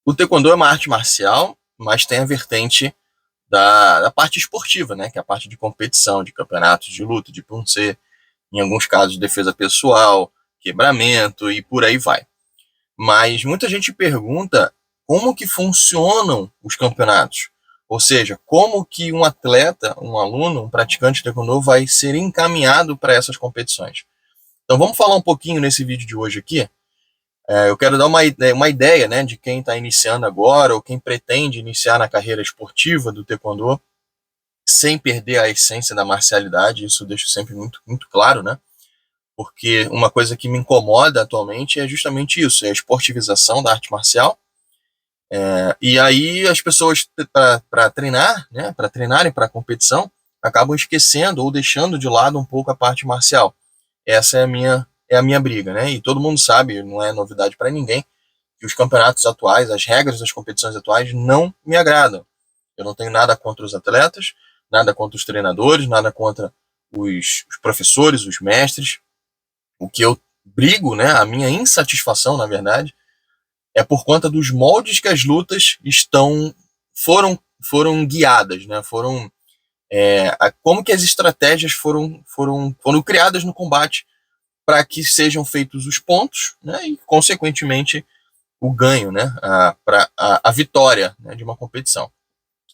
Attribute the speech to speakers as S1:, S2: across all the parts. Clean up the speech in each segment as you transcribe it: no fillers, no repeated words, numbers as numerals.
S1: O taekwondo é uma arte marcial, mas tem a vertente da parte esportiva, né? Que é a parte de competição, de campeonatos de luta, de punce, em alguns casos defesa pessoal, quebramento e por aí vai. Mas muita gente pergunta como que funcionam os campeonatos. Ou seja, como que um atleta, um aluno, um praticante de taekwondo vai ser encaminhado para essas competições. Então vamos falar um pouquinho nesse vídeo de hoje aqui. Eu quero dar uma ideia, né, de quem está iniciando agora ou quem pretende iniciar na carreira esportiva do taekwondo sem perder a essência da marcialidade. Isso eu deixo sempre muito, muito claro, né? Porque uma coisa que me incomoda atualmente é justamente isso, é a esportivização da arte marcial. E aí as pessoas, para treinar, né, para treinarem para a competição, acabam esquecendo ou deixando de lado um pouco a parte marcial. Essa é a minha briga, né? E todo mundo sabe, não é novidade para ninguém, que os campeonatos atuais, as regras das competições atuais não me agradam. Eu não tenho nada contra os atletas, nada contra os treinadores, nada contra os professores, os mestres. O que eu brigo, né, a minha insatisfação, na verdade, é por conta dos moldes que as lutas foram guiadas, né? Como que as estratégias foram criadas no combate para que sejam feitos os pontos, né? E consequentemente o ganho, né? A vitória, né, de uma competição.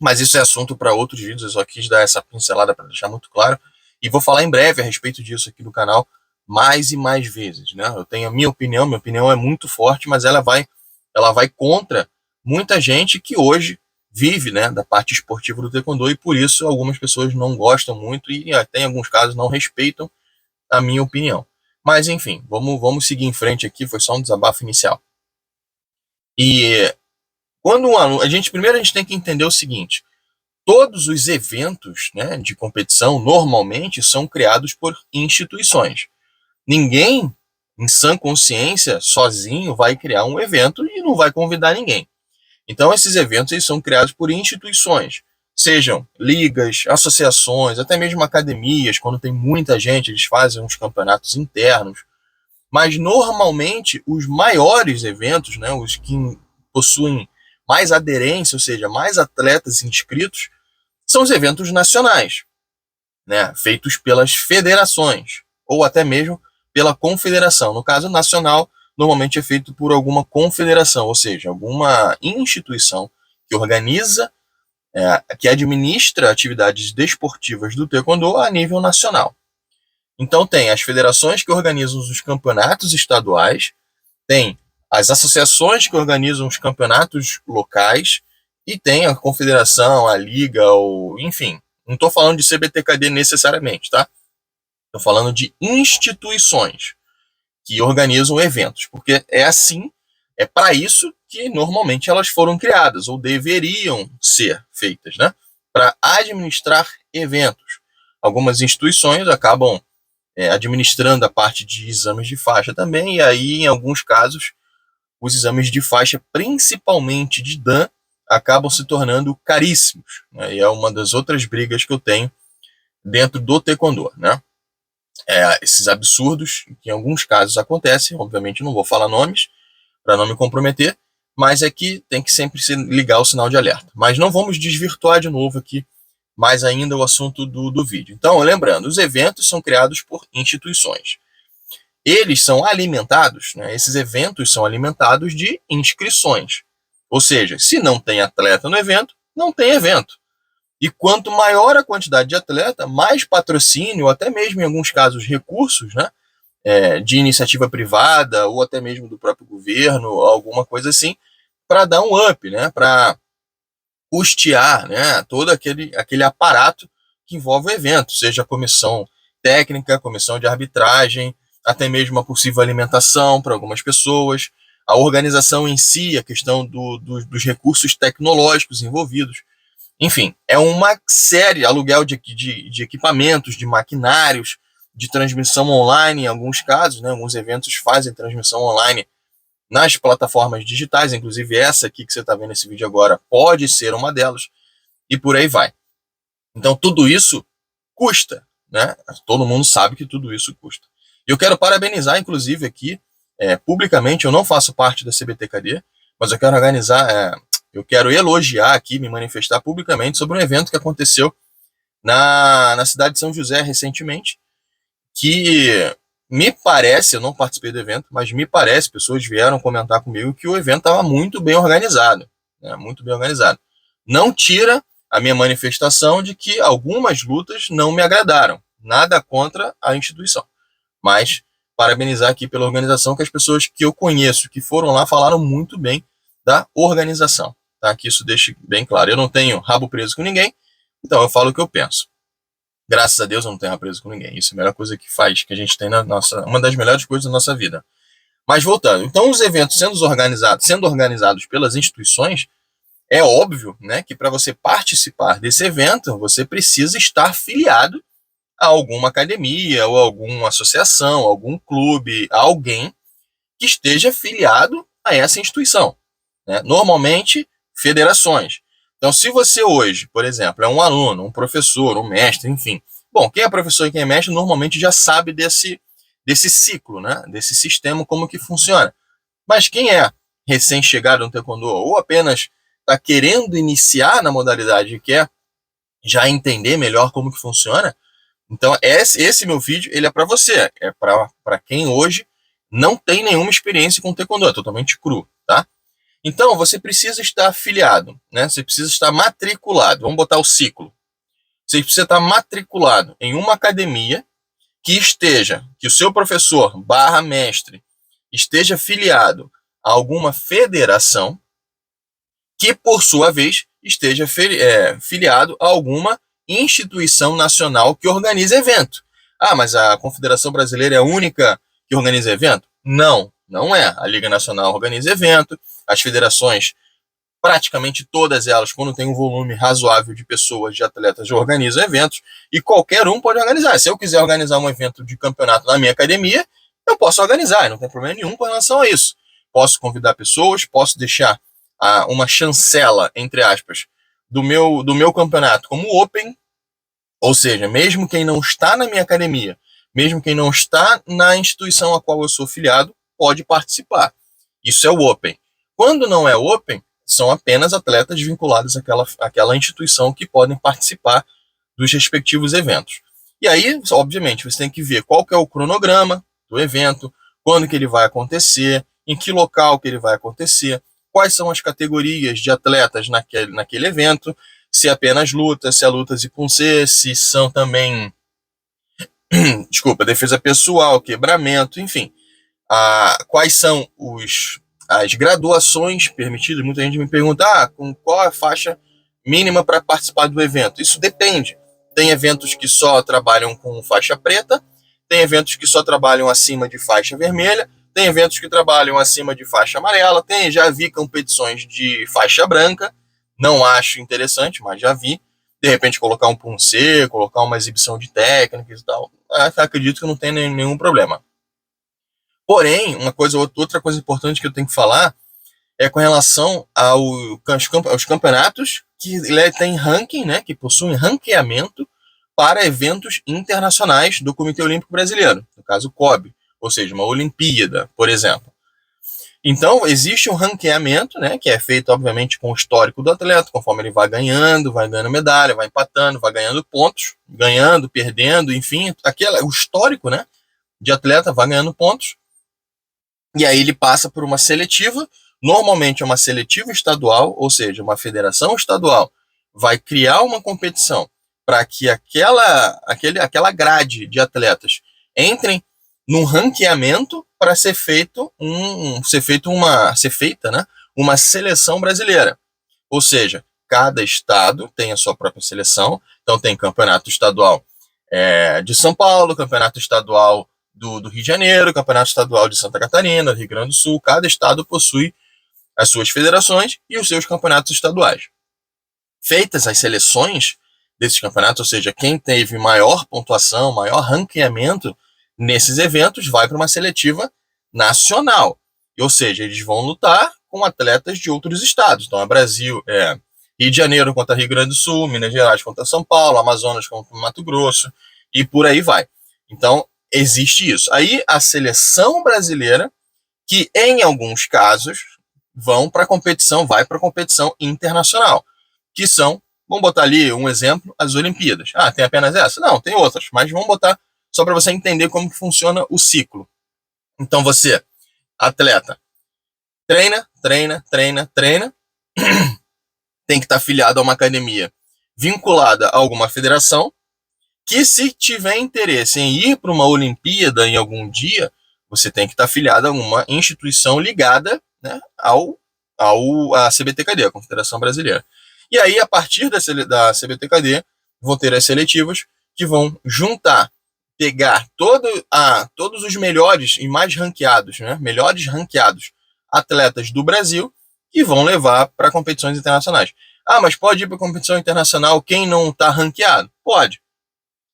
S1: Mas isso é assunto para outros vídeos. Eu só quis dar essa pincelada para deixar muito claro e vou falar em breve a respeito disso aqui no canal mais e mais vezes, né? Eu tenho a minha opinião é muito forte, mas ela vai contra muita gente que hoje vive, né, da parte esportiva do taekwondo, e por isso algumas pessoas não gostam muito e até em alguns casos não respeitam a minha opinião. Mas enfim, vamos seguir em frente aqui, foi só um desabafo inicial. E quando um aluno, primeiro a gente tem que entender o seguinte: todos os eventos, né, de competição normalmente são criados por instituições. Ninguém, em sã consciência, sozinho, vai criar um evento e não vai convidar ninguém. Então, esses eventos eles são criados por instituições, sejam ligas, associações, até mesmo academias. Quando tem muita gente, eles fazem uns campeonatos internos. Mas, normalmente, os maiores eventos, né, os que possuem mais aderência, ou seja, mais atletas inscritos, são os eventos nacionais, né, feitos pelas federações, ou até mesmo pela confederação. No caso nacional, normalmente é feito por alguma confederação, ou seja, alguma instituição que organiza, que administra atividades desportivas do taekwondo a nível nacional. Então tem as federações que organizam os campeonatos estaduais, tem as associações que organizam os campeonatos locais e tem a confederação, a liga, ou enfim. Não estou falando de CBTKD necessariamente, tá? Estou falando de instituições que organizam eventos, porque é assim, é para isso que normalmente elas foram criadas, ou deveriam ser feitas, né? Para administrar eventos. Algumas instituições acabam administrando a parte de exames de faixa também, e aí, em alguns casos, os exames de faixa, principalmente de Dan, acabam se tornando caríssimos, né? E é uma das outras brigas que eu tenho dentro do taekwondo, né? Esses absurdos, que em alguns casos acontecem, obviamente não vou falar nomes para não me comprometer, mas é que tem que sempre se ligar o sinal de alerta. Mas não vamos desvirtuar de novo aqui mais ainda o assunto do vídeo. Então, lembrando, os eventos são criados por instituições. Eles são alimentados, né, esses eventos são alimentados de inscrições. Ou seja, se não tem atleta no evento, não tem evento. E quanto maior a quantidade de atleta, mais patrocínio, ou até mesmo em alguns casos recursos, né, de iniciativa privada ou até mesmo do próprio governo, alguma coisa assim, para dar um up, né, para custear, né, todo aquele aparato que envolve o evento, seja a comissão técnica, comissão de arbitragem, até mesmo a possível alimentação para algumas pessoas, a organização em si, a questão dos recursos tecnológicos envolvidos. Enfim, é uma série, aluguel de equipamentos, de maquinários, de transmissão online, em alguns casos, né, alguns eventos fazem transmissão online nas plataformas digitais, inclusive essa aqui que você está vendo esse vídeo agora pode ser uma delas, e por aí vai. Então tudo isso custa, né? Todo mundo sabe que tudo isso custa. E eu quero parabenizar, inclusive, aqui, publicamente, eu não faço parte da CBTKD, mas eu quero eu quero elogiar aqui, me manifestar publicamente sobre um evento que aconteceu na cidade de São José recentemente, que me parece, eu não participei do evento, mas me parece, pessoas vieram comentar comigo que o evento estava muito bem organizado, né, muito bem organizado. Não tira a minha manifestação de que algumas lutas não me agradaram, nada contra a instituição, mas parabenizar aqui pela organização, que as pessoas que eu conheço que foram lá falaram muito bem da organização, tá? Que isso deixe bem claro. Eu não tenho rabo preso com ninguém, então eu falo o que eu penso. Graças a Deus eu não tenho rabo preso com ninguém. Isso é a melhor coisa que faz, que a gente tem uma das melhores coisas da nossa vida. Mas voltando, então os eventos sendo organizados pelas instituições, é óbvio, né, que para você participar desse evento, você precisa estar filiado a alguma academia, ou alguma associação, algum clube, alguém que esteja filiado a essa instituição, né? Normalmente, federações. Então, se você hoje, por exemplo, é um aluno, um professor, um mestre, enfim. Bom, quem é professor e quem é mestre normalmente já sabe desse ciclo, né? Desse sistema, como que funciona. Mas quem é recém-chegado no taekwondo ou apenas está querendo iniciar na modalidade e quer já entender melhor como que funciona, então esse meu vídeo ele é para você, é para quem hoje não tem nenhuma experiência com taekwondo, é totalmente cru, tá? Então você precisa estar afiliado, né? Você precisa estar matriculado. Vamos botar o ciclo. Você precisa estar matriculado em uma academia que o seu professor barra mestre esteja filiado a alguma federação que, por sua vez, esteja filiado a alguma instituição nacional que organiza evento. Ah, mas a Confederação Brasileira é a única que organiza evento? Não, não é. A Liga Nacional organiza evento, as federações, praticamente todas elas, quando tem um volume razoável de pessoas, de atletas, já organizam eventos, e qualquer um pode organizar. Se eu quiser organizar um evento de campeonato na minha academia, eu posso organizar, não tem problema nenhum com relação a isso. Posso convidar pessoas, posso deixar uma chancela, entre aspas, do meu campeonato como open, ou seja, mesmo quem não está na minha academia, mesmo quem não está na instituição a qual eu sou filiado, pode participar. Isso é o open. Quando não é open, são apenas atletas vinculados àquela instituição que podem participar dos respectivos eventos. E aí, obviamente, você tem que ver qual que é o cronograma do evento, quando que ele vai acontecer, em que local que ele vai acontecer, quais são as categorias de atletas naquele evento, se é apenas luta, se é lutas e punce, se são também, defesa pessoal, quebramento, enfim. Quais são as graduações permitidas? Muita gente me pergunta, com qual é a faixa mínima para participar do evento? Isso depende. Tem eventos que só trabalham com faixa preta, tem eventos que só trabalham acima de faixa vermelha, tem eventos que trabalham acima de faixa amarela, já vi competições de faixa branca, não acho interessante, mas já vi. De repente colocar um punce, colocar uma exibição de técnicas e tal, acredito que não tem nenhum problema. Porém, outra coisa importante que eu tenho que falar é com relação aos campeonatos que tem ranking, né, que possuem ranqueamento para eventos internacionais do Comitê Olímpico Brasileiro, no caso o COB, ou seja, uma Olimpíada, por exemplo. Então, existe um ranqueamento, né, que é feito, obviamente, com o histórico do atleta, conforme ele vai ganhando medalha, vai empatando, vai ganhando pontos, ganhando, perdendo, enfim, o histórico, né, de atleta vai ganhando pontos. E aí ele passa por uma seletiva, normalmente é uma seletiva estadual, ou seja, uma federação estadual vai criar uma competição para que aquela grade de atletas entrem num ranqueamento para ser feita uma seleção brasileira. Ou seja, cada estado tem a sua própria seleção. Então tem campeonato estadual de São Paulo, campeonato estadual do Rio de Janeiro, campeonato estadual de Santa Catarina, Rio Grande do Sul. Cada estado possui as suas federações e os seus campeonatos estaduais. Feitas as seleções desses campeonatos, ou seja, quem teve maior pontuação, maior ranqueamento nesses eventos, vai para uma seletiva nacional. Ou seja, eles vão lutar com atletas de outros estados. Então, Rio de Janeiro contra Rio Grande do Sul, Minas Gerais contra São Paulo, Amazonas contra Mato Grosso, e por aí vai. Então, existe isso. Aí, a seleção brasileira, que em alguns casos, vai para competição internacional, que são, vamos botar ali um exemplo, as Olimpíadas. Ah, tem apenas essa? Não, tem outras, mas vamos botar só para você entender como funciona o ciclo. Então você, atleta, treina, tem que estar afiliado a uma academia vinculada a alguma federação, que se tiver interesse em ir para uma Olimpíada em algum dia, você tem que estar afiliado a uma instituição ligada, né, à CBTKD, a Confederação Brasileira. E aí, a partir da CBTKD, vão ter as seletivas que vão juntar, pegar todos os melhores e mais ranqueados, né, melhores ranqueados atletas do Brasil, que vão levar para competições internacionais. Ah, mas pode ir para competição internacional quem não está ranqueado? Pode.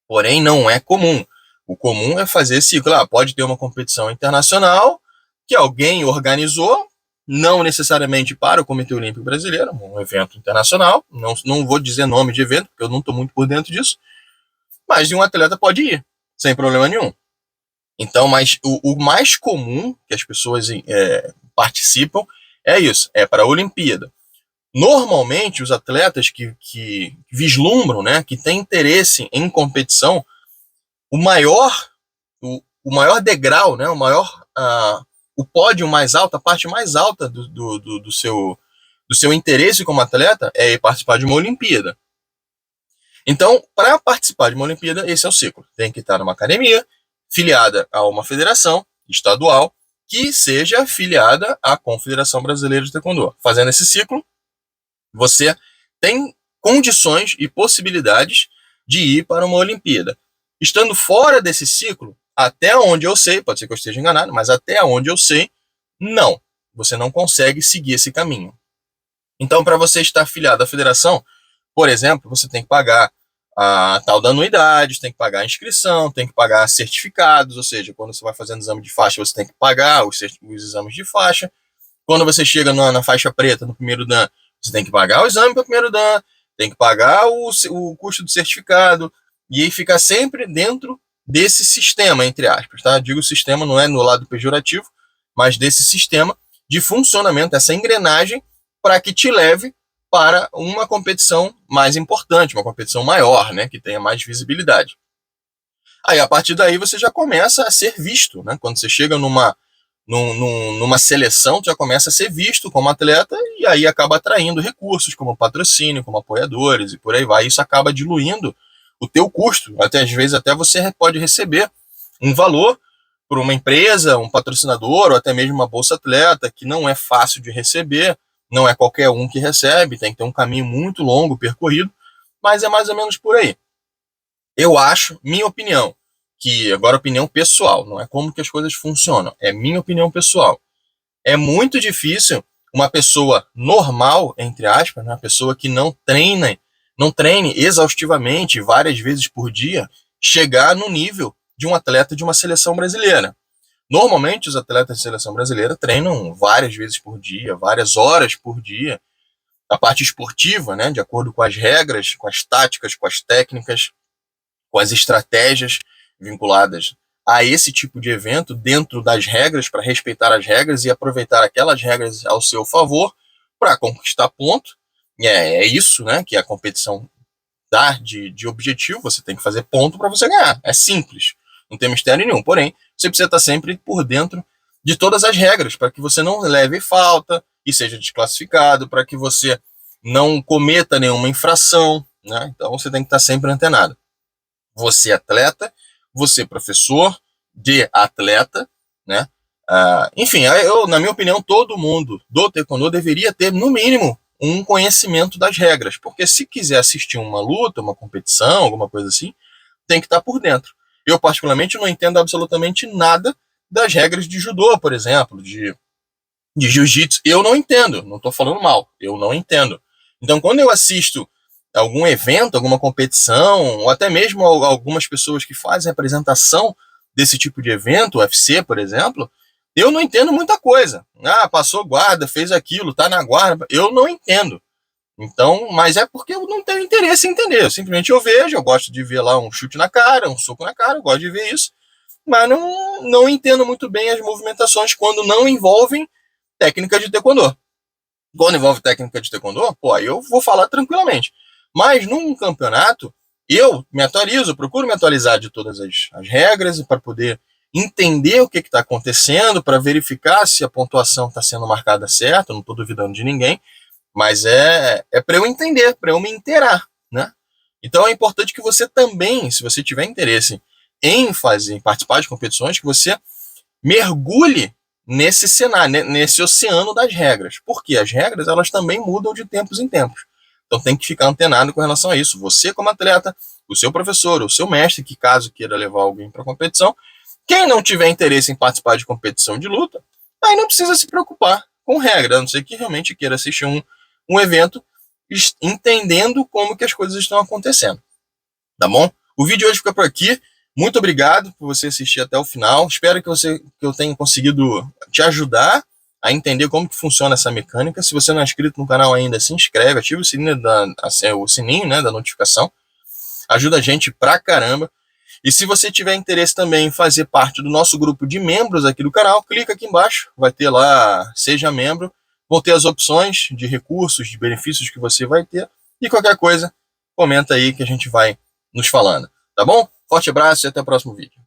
S1: Porém, não é comum. O comum é fazer ciclo. Ah, pode ter uma competição internacional que alguém organizou, não necessariamente para o Comitê Olímpico Brasileiro, um evento internacional. Não vou dizer nome de evento, porque eu não estou muito por dentro disso. Mas um atleta pode ir, sem problema nenhum. Então, mas o mais comum que as pessoas participam é isso, é para a Olimpíada. Normalmente, os atletas que vislumbram, né, que têm interesse em competição, o maior degrau, né, o pódio mais alto, a parte mais alta do seu interesse como atleta é participar de uma Olimpíada. Então, para participar de uma Olimpíada, esse é o ciclo. Tem que estar numa academia, filiada a uma federação estadual, que seja filiada à Confederação Brasileira de Taekwondo. Fazendo esse ciclo, você tem condições e possibilidades de ir para uma Olimpíada. Estando fora desse ciclo, até onde eu sei, pode ser que eu esteja enganado, mas até onde eu sei, não. Você não consegue seguir esse caminho. Então, para você estar afiliado à federação, por exemplo, você tem que pagar a tal da anuidade, tem que pagar a inscrição, tem que pagar certificados, ou seja, quando você vai fazendo exame de faixa, você tem que pagar os exames de faixa. Quando você chega na faixa preta, no primeiro dan, você tem que pagar o exame para o primeiro dan, tem que pagar o custo do certificado, e aí fica sempre dentro desse sistema, entre aspas, tá? Digo sistema, não é no lado pejorativo, mas desse sistema de funcionamento, essa engrenagem, para que te leve para uma competição mais importante, uma competição maior, né, que tenha mais visibilidade. Aí, a partir daí, você já começa a ser visto, né? Quando você chega numa seleção, já começa a ser visto como atleta e aí acaba atraindo recursos como patrocínio, como apoiadores e por aí vai. Isso acaba diluindo o teu custo. Até às vezes até você pode receber um valor por uma empresa, um patrocinador ou até mesmo uma bolsa atleta que não é fácil de receber, não é qualquer um que recebe, tem que ter um caminho muito longo percorrido, mas é mais ou menos por aí. Eu acho, minha opinião, que agora opinião pessoal, não é como que as coisas funcionam, é minha opinião pessoal. É muito difícil uma pessoa normal, entre aspas, uma pessoa que não treine exaustivamente várias vezes por dia, chegar no nível de um atleta de uma seleção brasileira. Normalmente os atletas de seleção brasileira treinam várias vezes por dia, várias horas por dia. A parte esportiva, né, de acordo com as regras, com as táticas, com as técnicas, com as estratégias vinculadas a esse tipo de evento, dentro das regras, para respeitar as regras e aproveitar aquelas regras ao seu favor para conquistar ponto. E é isso, né, que a competição dá de objetivo. Você tem que fazer ponto para você ganhar. É simples, não tem mistério nenhum. Porém, você precisa estar sempre por dentro de todas as regras, para que você não leve falta e seja desclassificado, para que você não cometa nenhuma infração, né? Então você tem que estar sempre antenado. Você atleta, você professor de atleta, né? Enfim, na minha opinião, todo mundo do taekwondo deveria ter, no mínimo, um conhecimento das regras, porque se quiser assistir uma luta, uma competição, alguma coisa assim, tem que estar por dentro. Eu, particularmente, não entendo absolutamente nada das regras de judô, por exemplo, de jiu-jitsu. Eu não entendo, não estou falando mal, eu não entendo. Então, quando eu assisto algum evento, alguma competição, ou até mesmo algumas pessoas que fazem representação desse tipo de evento, UFC, por exemplo, eu não entendo muita coisa. Passou guarda, fez aquilo, tá na guarda. Eu não entendo. Então, mas é porque eu não tenho interesse em entender. Simplesmente eu vejo, eu gosto de ver lá um chute na cara, um soco na cara, eu gosto de ver isso, mas não entendo muito bem as movimentações quando não envolvem técnicas de taekwondo. Quando envolve técnica de taekwondo, pô, aí eu vou falar tranquilamente. Mas num campeonato, eu me atualizo, procuro me atualizar de todas as regras para poder entender o que está acontecendo, para verificar se a pontuação está sendo marcada certo, não estou duvidando de ninguém, mas é para eu entender, para eu me inteirar, né? Então é importante que você também, se você tiver interesse em fazer, em participar de competições, que você mergulhe nesse cenário, nesse oceano das regras. Porque as regras, elas também mudam de tempos em tempos. Então tem que ficar antenado com relação a isso. Você como atleta, o seu professor, o seu mestre, que caso queira levar alguém para competição, quem não tiver interesse em participar de competição de luta, aí não precisa se preocupar com regra, a não ser que realmente queira assistir um evento entendendo como que as coisas estão acontecendo. Tá bom? O vídeo hoje fica por aqui. Muito obrigado por você assistir até o final. Espero que eu tenha conseguido te ajudar a entender como que funciona essa mecânica. Se você não é inscrito no canal ainda, se inscreve, ativa o sininho, né, da notificação. Ajuda a gente pra caramba. E se você tiver interesse também em fazer parte do nosso grupo de membros aqui do canal, clica aqui embaixo, vai ter lá, seja membro, vão ter as opções de recursos, de benefícios que você vai ter, e qualquer coisa, comenta aí que a gente vai nos falando, tá bom? Forte abraço e até o próximo vídeo.